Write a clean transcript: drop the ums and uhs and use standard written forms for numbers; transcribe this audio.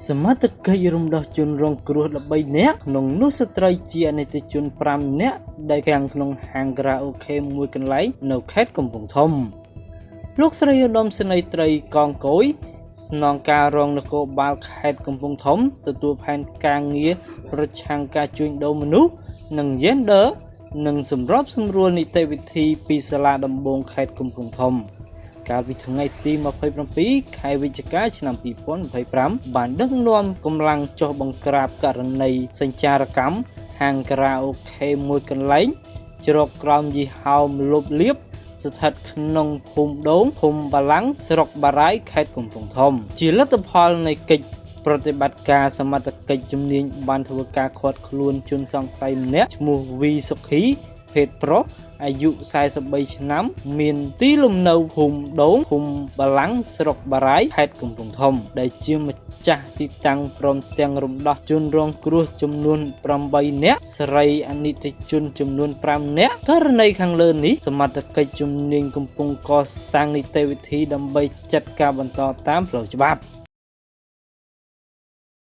សមត្ថកិច្ចរំដោះជនរងគ្រោះ13នាក់ក្នុងនោះស្ត្រីជាអនិច្ចជន5នាក់ដែលខាងក្នុងហាងក្រៅអូខេមួយកន្លែងនៅខេត្តកំពង់ធំលោកស្រីឧត្តមសេនីយ៍ត្រីកងកុយស្នងការរងនគរបាលខេត្តកំពង់ធំទទួលផែនការងារប្រឆាំងការជួញដូរមនុស្សនិង Gender និងសម្របសម្រួលនីតិវិធីពីសាលាដំបងខេត្តកំពង់ធំកាលពីថ្ងៃទី27ខែវិច្ឆិកាឆ្នាំ2025បានដឹកនាំកម្លាំងចុះបង្ក្រាបករណីសញ្ចារកម្មហាងការ៉ាអូខេមួយកន្លែងជ្រកក្រោមយីហោមលុបលៀបស្ថិតក្នុងភូមិដូងភូមិបាឡាំងស្រុកបារាយខេត្តកំពង់ធំជាលទ្ធផលនៃកិច្ចប្រតិបត្តិការសមត្ថកិច្ចជំនាញបានធ្វើការឃាត់ខ្លួនជនសង្ស័យម្នាក់ឈ្មោះវីសុខីភេទប្រុសអាយុ43ឆ្នាំមានទីលំនៅភូមិដូងភូមិបាឡាំងស្រុកបារាយខេត្តកំពង់ធំដែលជាម្ចាស់ទីតាំងព្រមទាំងរំដោះជនរងគ្រោះចំនួន8នាក់ស្រីអនិច្ចជនចំនួន5នាក់ករណីខាងលើនេះសមត្ថកិច្ចជំនាញកំពុងកសាងនីតិវិធីដើម្បីចាត់ការបន្តតាមផ្លូវច្បាប់